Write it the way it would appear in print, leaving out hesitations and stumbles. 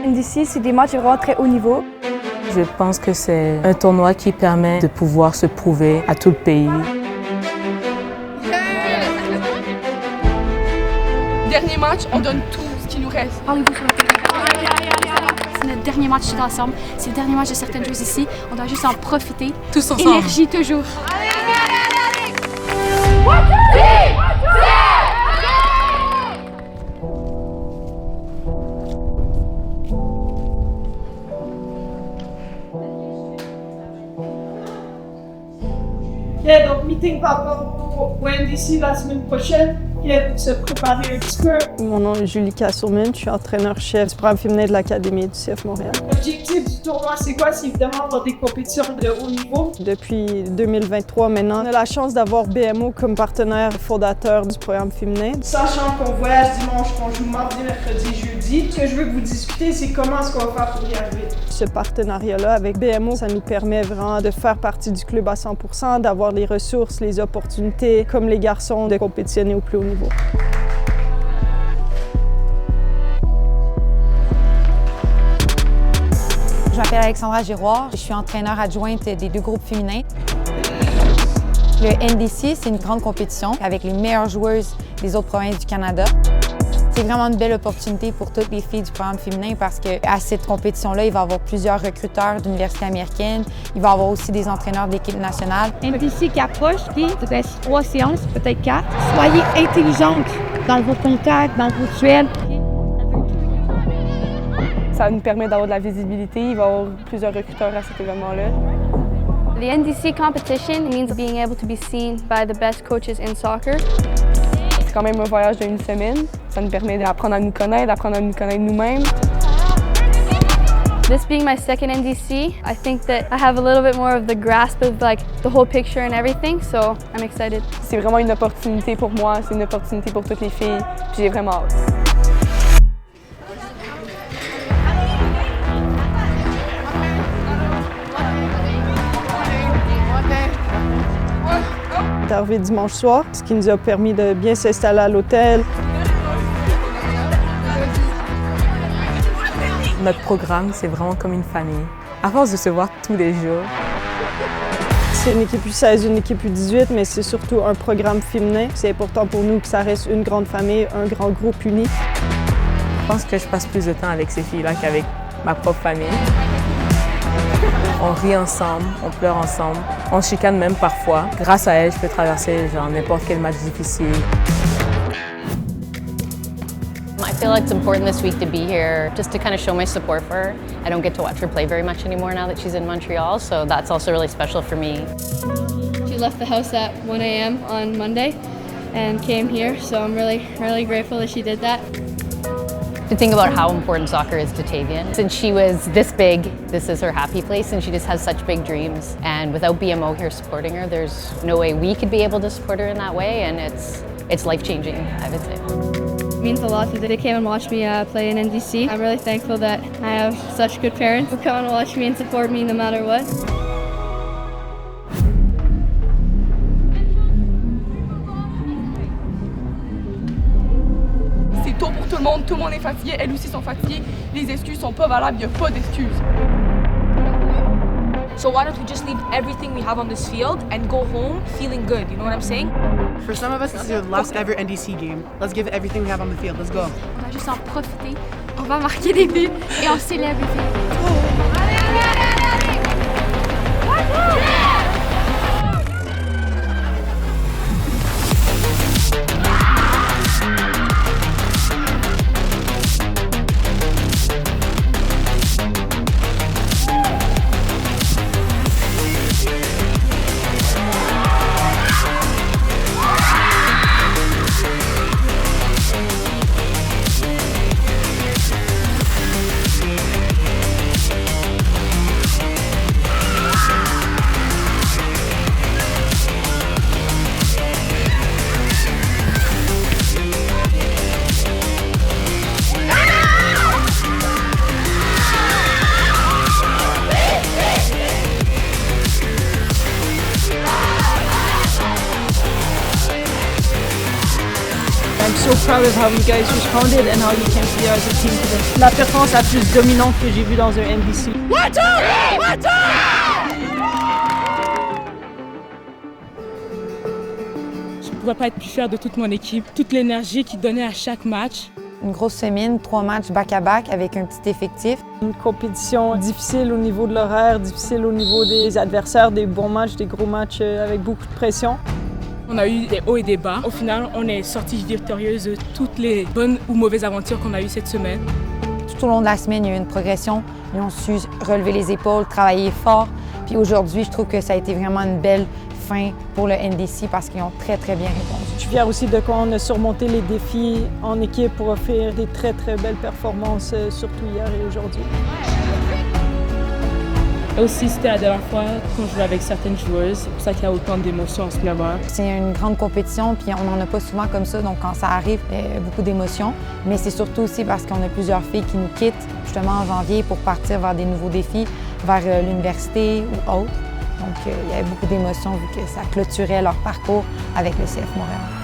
NDC, c'est des matchs vraiment très haut niveau. Je pense que c'est un tournoi qui permet de pouvoir se prouver à tout le pays. Dernier match, on donne tout ce qui nous reste. C'est notre dernier match tous ensemble. C'est le dernier match de certaines joueuses ici. On doit juste en profiter. Tous ensemble. Énergie toujours. Yeah, donc meeting par rapport au NDC la semaine prochaine. Yeah, se préparer un petit peu. Mon nom est Julie Cassourmine, je suis entraîneur-chef du programme féminin de l'Académie du CF Montréal. L'objectif du tournoi, c'est quoi? C'est évidemment avoir des compétitions de haut niveau. Depuis 2023 maintenant, on a la chance d'avoir BMO comme partenaire fondateur du programme féminin. Sachant qu'on voyage dimanche, qu'on joue mardi, mercredi, jeudi, ce que je veux que vous discutez, c'est comment est-ce qu'on va faire pour y arriver. Ce partenariat-là avec BMO, ça nous permet vraiment de faire partie du club à 100%, d'avoir les ressources, les opportunités, comme les garçons, de compétitionner au plus haut niveau. Je m'appelle Alexandra Giroir, je suis entraîneur adjointe des deux groupes féminins. Le NDC, c'est une grande compétition avec les meilleures joueuses des autres provinces du Canada. C'est vraiment une belle opportunité pour toutes les filles du programme féminin parce qu'à cette compétition-là, il va y avoir plusieurs recruteurs d'universités américaines. Il va y avoir aussi des entraîneurs de l'équipe nationale. NDC qui approche, puis il reste 3 séances, peut-être 4. Soyez intelligentes dans vos contacts, dans vos duels. Ça nous permet d'avoir de la visibilité. Il va y avoir plusieurs recruteurs à cet événement-là. The NDC competition means being able to be seen by the best coaches in soccer. C'est quand même un voyage d'une semaine. Ça nous permet d'apprendre à nous connaître nous-mêmes. This being my second NDC, I think that I have a little bit more of the grasp of like the whole picture and everything, so I'm excited. C'est vraiment une opportunité pour moi, c'est une opportunité pour toutes les filles, puis j'ai vraiment hâte. On est arrivé dimanche soir, ce qui nous a permis de bien s'installer à l'hôtel. Notre programme, c'est vraiment comme une famille. À force de se voir tous les jours. C'est une équipe U16, une équipe U18, mais c'est surtout un programme féminin. C'est important pour nous que ça reste une grande famille, un grand groupe uni. Je pense que je passe plus de temps avec ces filles-là qu'avec ma propre famille. On rit ensemble, on pleure ensemble, on se chicane même parfois. Grâce à elles, je peux traverser n'importe quel match difficile. I feel like it's important this week to be here just to kind of show my support for her. I don't get to watch her play very much anymore now that she's in Montreal, so that's also really special for me. She left the house at 1 a.m. on Monday and came here, so I'm really grateful that she did that. To think about how important soccer is to Tavian. Since she was this big, this is her happy place, and she just has such big dreams. And without BMO here supporting her, there's no way we could be able to support her in that way, and it's life-changing, I would say. It means a lot that they came and watched me play in NDC. I'm really thankful that I have such good parents who come and watch me and support me no matter what. C'est tôt pour tout le monde est fatigué, elles aussi sont fatiguées. Les excuses sont pas valables, il n'y a pas d'excuses. So why don't we just leave everything we have on this field and go home feeling good, you know what I'm saying? For some of us, this is our last ever NDC game. Let's give everything we have on the field. Let's go. On va juste en profiter, on va marquer des buts et on célèbre les filles. proud of how you guys responded and how you came together as a team today. La performance la plus dominante que j'ai vue dans un NDC. Watch out! Watch out! Je ne pourrais pas être plus fière de toute mon équipe, toute l'énergie qu'ils donnaient à chaque match. Une grosse semaine, 3 matchs back-à-back avec un petit effectif. Une compétition difficile au niveau de l'horaire, difficile au niveau des adversaires, des bons matchs, des gros matchs avec beaucoup de pression. On a eu des hauts et des bas. Au final, on est sortis victorieuses de toutes les bonnes ou mauvaises aventures qu'on a eues cette semaine. Tout au long de la semaine, il y a eu une progression. Ils ont su relever les épaules, travailler fort. Puis aujourd'hui, je trouve que ça a été vraiment une belle fin pour le NDC parce qu'ils ont très bien répondu. Je suis fière aussi de comment on a surmonté les défis en équipe pour offrir des très belles performances, surtout hier et aujourd'hui. Aussi, c'était la dernière fois qu'on jouait avec certaines joueuses. C'est pour ça qu'il y a autant d'émotions en ce moment. C'est une grande compétition, puis on n'en a pas souvent comme ça, donc quand ça arrive, beaucoup d'émotions. Mais c'est surtout aussi parce qu'on a plusieurs filles qui nous quittent justement en janvier pour partir vers des nouveaux défis, vers l'université ou autre. Donc, il y avait beaucoup d'émotions vu que ça clôturait leur parcours avec le CF Montréal.